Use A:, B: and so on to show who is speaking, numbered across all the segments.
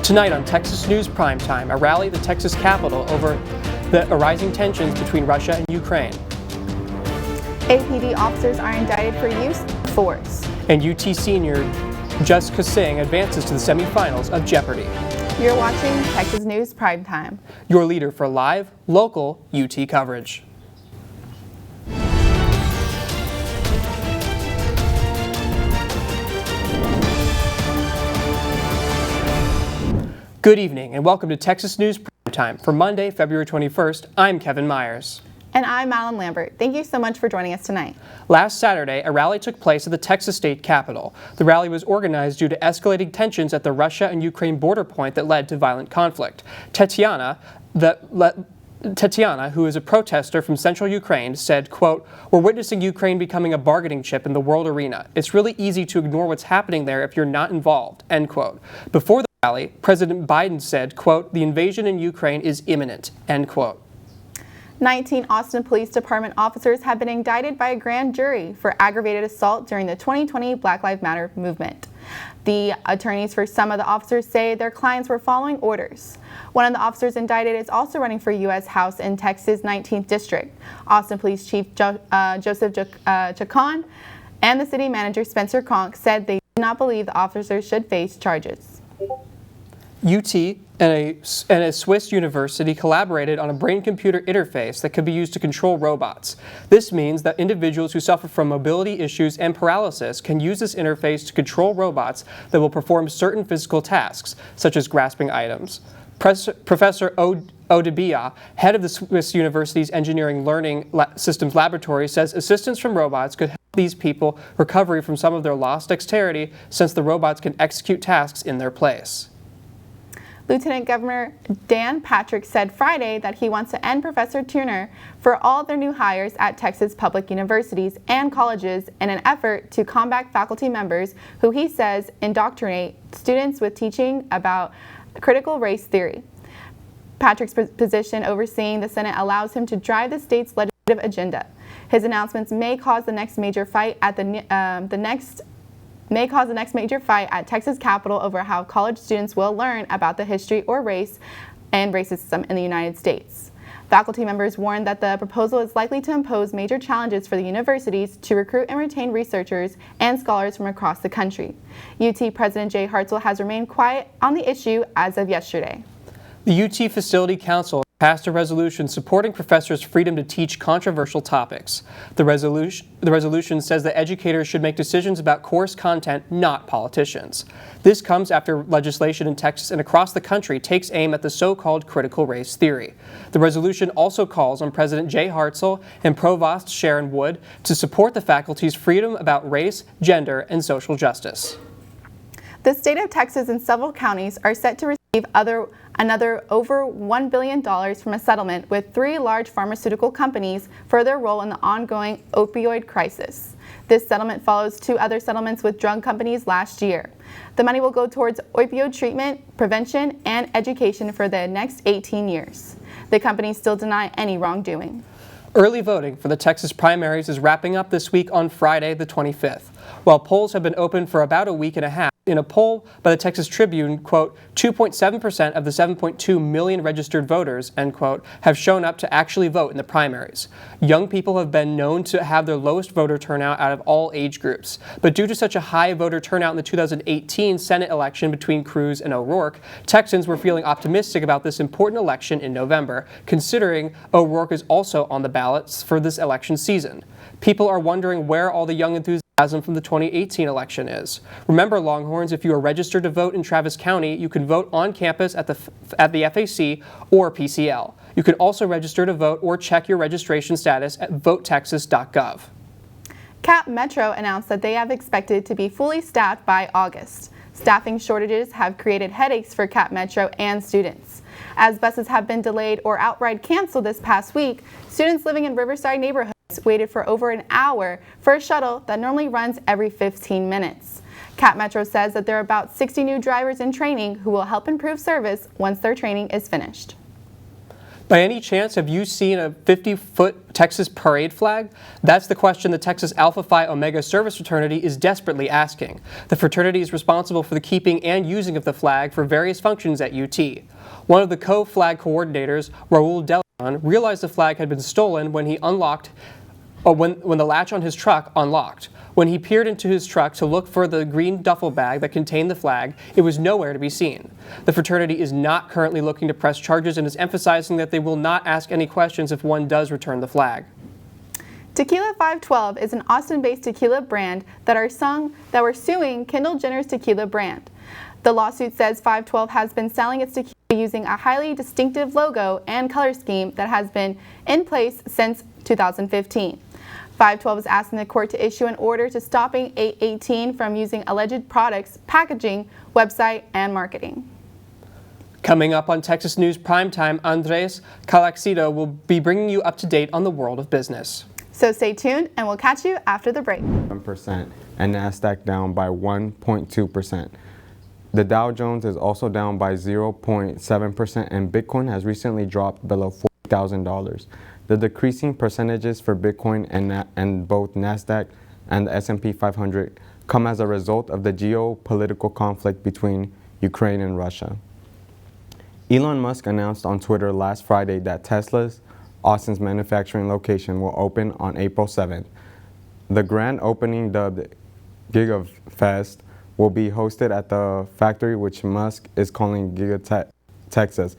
A: Tonight on Texas News Primetime, a rally at the Texas Capitol over the arising tensions between Russia and Ukraine.
B: APD officers are indicted for use of force.
A: And UT senior Jessica Singh advances to the semifinals of Jeopardy!
B: You're watching Texas News Primetime,
A: your leader for live, local UT coverage. Good evening and welcome to Texas News Primetime for Monday, February 21st. I'm Kevin Myers.
B: And I'm Madeline Lambert. Thank you so much for joining us tonight.
A: Last Saturday, a rally took place at the Texas State Capitol. The rally was organized due to escalating tensions at the Russia and Ukraine border point that led to violent conflict. Tatiana, who is a protester from central Ukraine, said, quote, "We're witnessing Ukraine becoming a bargaining chip in the world arena. It's really easy to ignore what's happening there if you're not involved," end quote. Before the rally, President Biden said, quote, "The invasion in Ukraine is imminent," end quote.
B: 19 Austin Police Department officers have been indicted by a grand jury for aggravated assault during the 2020 Black Lives Matter movement. The attorneys for some of the officers say their clients were following orders. One of the officers indicted is also running for U.S. House in Texas' 19th District. Austin Police Chief Joseph Chacon and the city manager Spencer Kronk said they do not believe the officers should face charges.
A: UT and a Swiss university collaborated on a brain-computer interface that could be used to control robots. This means that individuals who suffer from mobility issues and paralysis can use this interface to control robots that will perform certain physical tasks, such as grasping items. Professor Odebia, head of the Swiss University's Engineering Learning Systems Laboratory, says assistance from robots could help these people recover from some of their lost dexterity, since the robots can execute tasks in their place.
B: Lieutenant Governor Dan Patrick said Friday that he wants to end Professor Turner for all their new hires at Texas public universities and colleges in an effort to combat faculty members who he says indoctrinate students with teaching about critical race theory. Patrick's position overseeing the Senate allows him to drive the state's legislative agenda. His announcements may cause the next major fight at the next major fight at Texas Capitol over how college students will learn about the history or race and racism in the United States. Faculty members warned that the proposal is likely to impose major challenges for the universities to recruit and retain researchers and scholars from across the country. UT President Jay Hartzell has remained quiet on the issue as of yesterday.
A: The UT Facility Council passed a resolution supporting professors' freedom to teach controversial topics. The resolution says that educators should make decisions about course content, not politicians. This comes after legislation in Texas and across the country takes aim at the so-called critical race theory. The resolution also calls on President Jay Hartzell and Provost Sharon Wood to support the faculty's freedom about race, gender, and social justice.
B: The state of Texas and several counties are set to receive another over $1 billion from a settlement with 3 large pharmaceutical companies for their role in the ongoing opioid crisis. This settlement follows 2 other settlements with drug companies last year. The money will go towards opioid treatment, prevention, and education for the next 18 years. The companies still deny any wrongdoing.
A: Early voting for the Texas primaries is wrapping up this week on Friday, the 25th. While polls have been open for about a week and a half, in a poll by the Texas Tribune, quote, 2.7% of the 7.2 million registered voters, end quote, have shown up to actually vote in the primaries. Young people have been known to have their lowest voter turnout out of all age groups. But due to such a high voter turnout in the 2018 Senate election between Cruz and O'Rourke, Texans were feeling optimistic about this important election in November, considering O'Rourke is also on the ballots for this election season. People are wondering where all the young enthusiasm from the 2018 election is. Remember, Longhorns, if you are registered to vote in Travis County, you can vote on campus at the FAC or PCL. You can also register to vote or check your registration status at votetexas.gov.
B: Cap Metro announced that they have expected to be fully staffed by August. Staffing shortages have created headaches for Cap Metro and students. As buses have been delayed or outright canceled this past week, students living in Riverside neighborhoods waited for over an hour for a shuttle that normally runs every 15 minutes. Cap Metro says that there are about 60 new drivers in training who will help improve service once their training is finished.
A: By any chance, have you seen a 50-foot Texas parade flag? That's the question the Texas Alpha Phi Omega Service Fraternity is desperately asking. The fraternity is responsible for the keeping and using of the flag for various functions at UT. One of the co-flag coordinators, Raul Deleon, realized the flag had been stolen when he unlocked when the latch on his truck unlocked. When he peered into his truck to look for the green duffel bag that contained the flag, it was nowhere to be seen. The fraternity is not currently looking to press charges and is emphasizing that they will not ask any questions if one does return the flag.
B: Tequila 512 is an Austin-based tequila brand that were suing Kendall Jenner's tequila brand. The lawsuit says 512 has been selling its tequila using a highly distinctive logo and color scheme that has been in place since 2015. 512 is asking the court to issue an order to stopping 818 from using alleged products, packaging, website, and marketing.
A: Coming up on Texas News Primetime, Andres Calaxido will be bringing you up to date on the world of business.
B: So stay tuned and we'll catch you after the break.
C: 1% and NASDAQ down by 1.2%. The Dow Jones is also down by 0.7% and Bitcoin has recently dropped below $40,000. The decreasing percentages for Bitcoin and both NASDAQ and the S&P 500 come as a result of the geopolitical conflict between Ukraine and Russia. Elon Musk announced on Twitter last Friday that Tesla's Austin's manufacturing location will open on April 7th. The grand opening, dubbed GigaFest, will be hosted at the factory which Musk is calling Texas.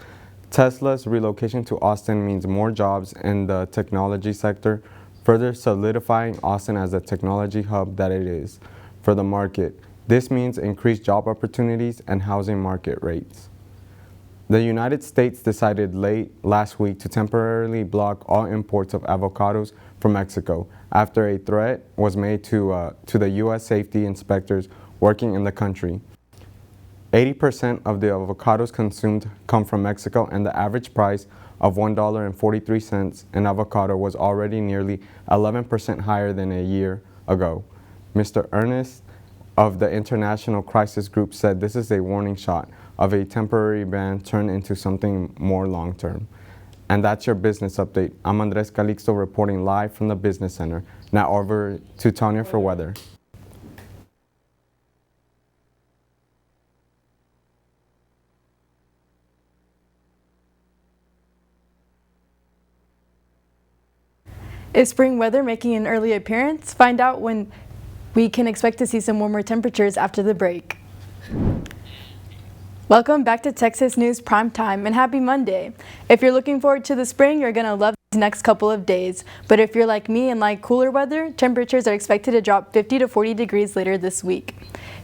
C: Tesla's relocation to Austin means more jobs in the technology sector, further solidifying Austin as the technology hub that it is for the market. This means increased job opportunities and housing market rates. The United States decided late last week to temporarily block all imports of avocados from Mexico after a threat was made to the U.S. safety inspectors working in the country. 80% of the avocados consumed come from Mexico, and the average price of $1.43 an avocado was already nearly 11% higher than a year ago. Mr. Ernest of the International Crisis Group said this is a warning shot of a temporary ban turned into something more long-term. And that's your business update. I'm Andres Calixto reporting live from the Business Center. Now over to Tanya for weather.
D: Is spring weather making an early appearance? Find out when we can expect to see some warmer temperatures after the break. Welcome back to Texas News Primetime and happy Monday. If you're looking forward to the spring, you're going to love these next couple of days. But if you're like me and like cooler weather, temperatures are expected to drop 50 to 40 degrees later this week.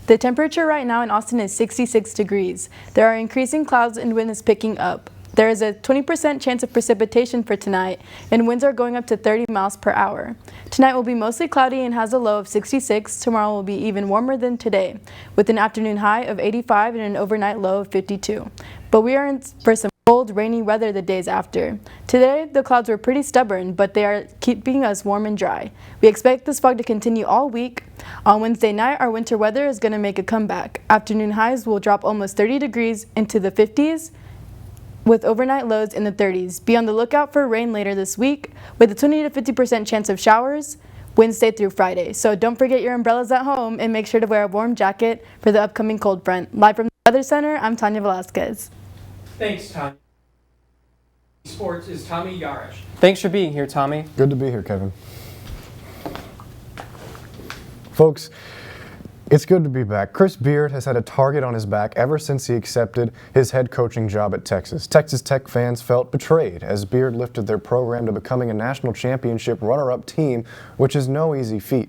D: The temperature right now in Austin is 66 degrees. There are increasing clouds and wind is picking up. There is a 20% chance of precipitation for tonight, and winds are going up to 30 miles per hour. Tonight will be mostly cloudy and has a low of 66. Tomorrow will be even warmer than today, with an afternoon high of 85 and an overnight low of 52. But we are in for some cold, rainy weather the days after. Today, the clouds were pretty stubborn, but they are keeping us warm and dry. We expect this fog to continue all week. On Wednesday night, our winter weather is going to make a comeback. Afternoon highs will drop almost 30 degrees into the 50s. With overnight lows in the 30s. Be on the lookout for rain later this week with a 20 to 50% chance of showers Wednesday through Friday. So don't forget your umbrellas at home and make sure to wear a warm jacket for the upcoming cold front. Live from the Weather Center, I'm Tanya Velasquez.
A: Thanks, Tanya. Sports is Tommy Yarish. Thanks for being here, Tommy.
E: Good to be here, Kevin. Folks, it's good to be back. Chris Beard has had a target on his back ever since he accepted his head coaching job at Texas. Texas Tech fans felt betrayed as Beard lifted their program to becoming a national championship runner-up team, which is no easy feat.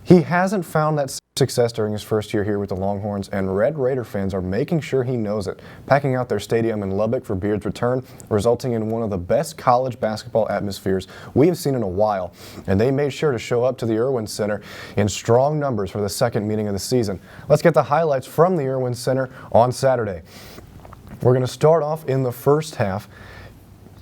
E: He hasn't found that success during his first year here with the Longhorns, and Red Raider fans are making sure he knows it, packing out their stadium in Lubbock for Beard's return, resulting in one of the best college basketball atmospheres we have seen in a while. And they made sure to show up to the Irwin Center in strong numbers for the second meeting of the season. Let's get the highlights from the Irwin Center on Saturday. We're going to start off in the first half.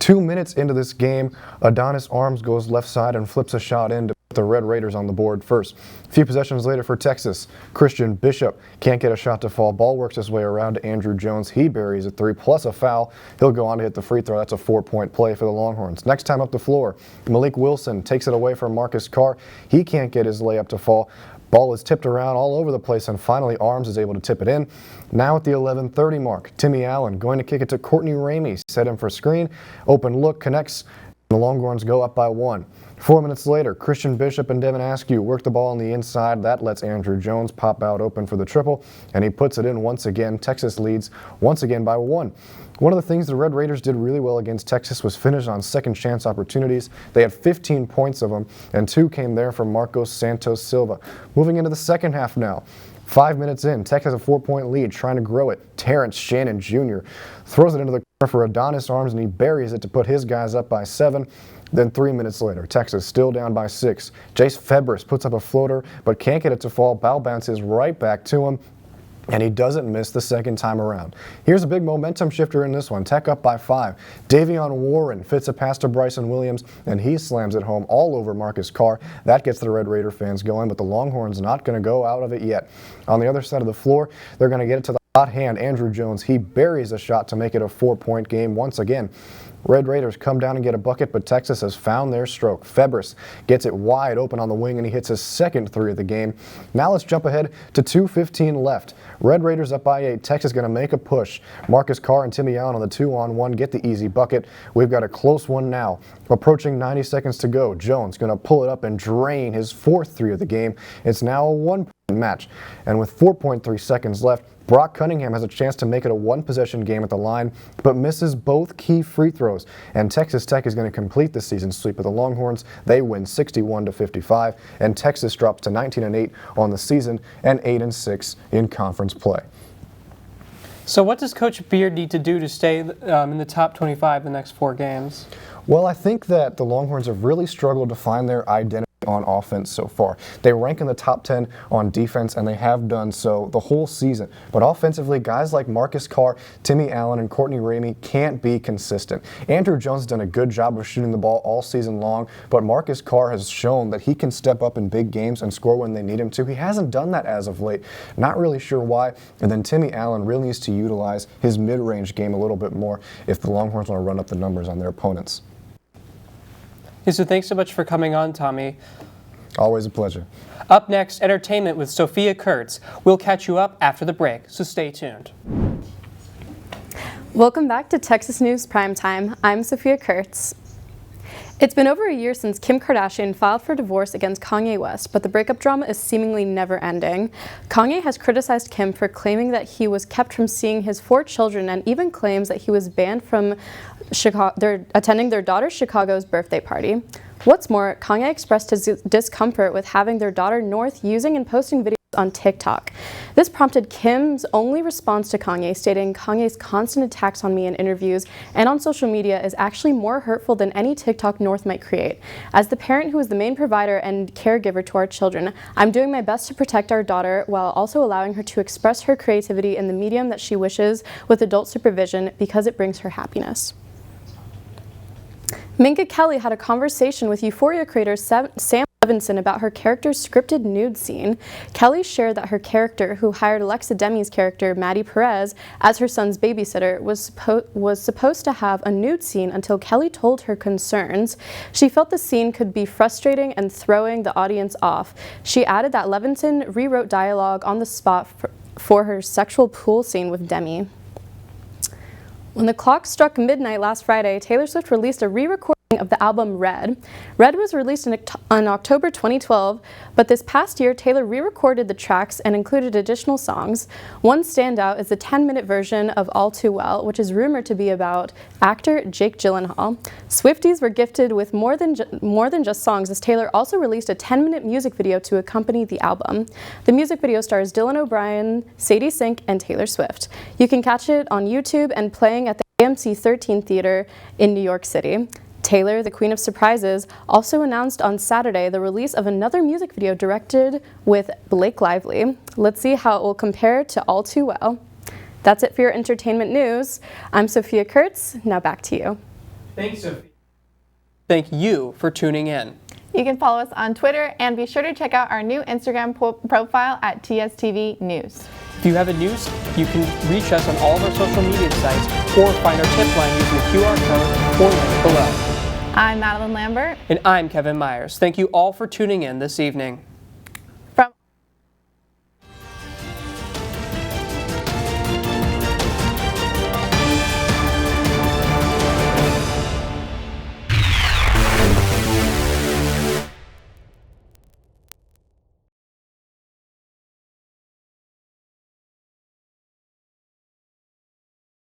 E: 2 minutes into this game, Adonis Arms goes left side and flips a shot in to the Red Raiders on the board first. A few possessions later for Texas, Christian Bishop can't get a shot to fall. Ball works his way around to Andrew Jones. He buries a three plus a foul. He'll go on to hit the free throw. That's a 4-point play for the Longhorns. Next time up the floor, Malik Wilson takes it away from Marcus Carr. He can't get his layup to fall. Ball is tipped around all over the place, and finally Arms is able to tip it in. Now at the 11:30 mark, Timmy Allen going to kick it to Courtney Ramey. Set him for screen. Open look, connects. The Longhorns go up by 1. 4 minutes later, Christian Bishop and Devin Askew work the ball on the inside. That lets Andrew Jones pop out open for the triple, and he puts it in once again. Texas leads once again by 1. One of the things the Red Raiders did really well against Texas was finish on second chance opportunities. They had 15 points of them, and 2 came there from Marcos Santos Silva. Moving into the second half now. 5 minutes in, Tech has a 4-point lead, trying to grow it. Terrence Shannon Jr. throws it into the corner for Adonis Arms, and he buries it to put his guys up by 7. Then 3 minutes later, Texas still down by 6. Jace Febres puts up a floater, but can't get it to fall. Ball bounces right back to him, and he doesn't miss the second time around. Here's a big momentum shifter in this one. Tech up by 5. Davion Warren fits a pass to Bryson Williams, and he slams it home all over Marcus Carr. That gets the Red Raider fans going, but the Longhorns not going to go out of it yet. On the other side of the floor, they're going to get it to the hot hand, Andrew Jones. He buries a shot to make it a 4-point game once again. Red Raiders come down and get a bucket, but Texas has found their stroke. Febres gets it wide open on the wing, and he hits his second 3 of the game. Now let's jump ahead to 2:15 left. Red Raiders up by 8. Texas going to make a push. Marcus Carr and Timmy Allen on the 2-on-1 get the easy bucket. We've got a close one now. Approaching 90 seconds to go. Jones going to pull it up and drain his 4th 3 of the game. It's now a 1-point match. And with 4.3 seconds left, Brock Cunningham has a chance to make it a 1-possession game at the line, but misses both key free throws. And Texas Tech is going to complete the season sweep of the Longhorns. They win 61-55, and Texas drops to 19-8 on the season and 8-6 in conference play.
A: So what does Coach Beard need to do to stay in the top 25 the next 4 games?
E: Well, I think that the Longhorns have really struggled to find their identity on offense so far. They rank in the top 10 on defense, and they have done so the whole season. But offensively, guys like Marcus Carr, Timmy Allen, and Courtney Ramey can't be consistent. Andrew Jones has done a good job of shooting the ball all season long, but Marcus Carr has shown that he can step up in big games and score when they need him to. He hasn't done that as of late. Not really sure why. And then Timmy Allen really needs to utilize his mid-range game a little bit more if the Longhorns want to run up the numbers on their opponents.
A: So thanks so much for coming on, Tommy.
E: Always a pleasure.
A: Up next, entertainment with Sophia Kurtz. We'll catch you up after the break, so stay tuned.
D: Welcome back to Texas News Primetime. I'm Sophia Kurtz. It's been over a year since Kim Kardashian filed for divorce against Kanye West, but the breakup drama is seemingly never ending. Kanye has criticized Kim for claiming that he was kept from seeing his 4 children, and even claims that he was banned from attending their daughter Chicago's birthday party. What's more, Kanye expressed his discomfort with having their daughter North using and posting videos on TikTok. This prompted Kim's only response to Kanye, stating, "Kanye's constant attacks on me in interviews and on social media is actually more hurtful than any TikTok North might create. As the parent who is the main provider and caregiver to our children, I'm doing my best to protect our daughter while also allowing her to express her creativity in the medium that she wishes with adult supervision because it brings her happiness." Minka Kelly had a conversation with Euphoria creator Sam Levinson about her character's scripted nude scene. Kelly shared that her character, who hired Alexa Demi's character, Maddie Perez, as her son's babysitter, was supposed to have a nude scene until Kelly told her concerns. She felt the scene could be frustrating and throwing the audience off. She added that Levinson rewrote dialogue on the spot for her sexual pool scene with Demi. When the clock struck midnight last Friday, Taylor Swift released a re-recording of the album Red. Red was released in October 2012, but this past year, Taylor re-recorded the tracks and included additional songs. One standout is the 10-minute version of All Too Well, which is rumored to be about actor Jake Gyllenhaal. Swifties were gifted with more than just songs, as Taylor also released a 10-minute music video to accompany the album. The music video stars Dylan O'Brien, Sadie Sink, and Taylor Swift. You can catch it on YouTube and playing at the AMC 13 Theater in New York City. Taylor, the Queen of Surprises, also announced on Saturday the release of another music video directed with Blake Lively. Let's see how it will compare to All Too Well. That's it for your entertainment news. I'm Sophia Kurtz. Now back to you.
A: Thanks, Sophia. Thank you for tuning in.
B: You can follow us on Twitter and be sure to check out our new Instagram profile at TSTV News.
A: If you have a news, you can reach us on all of our social media sites or find our tip line using the QR code or link below.
B: I'm Madeline Lambert.
A: And I'm Kevin Myers. Thank you all for tuning in this evening.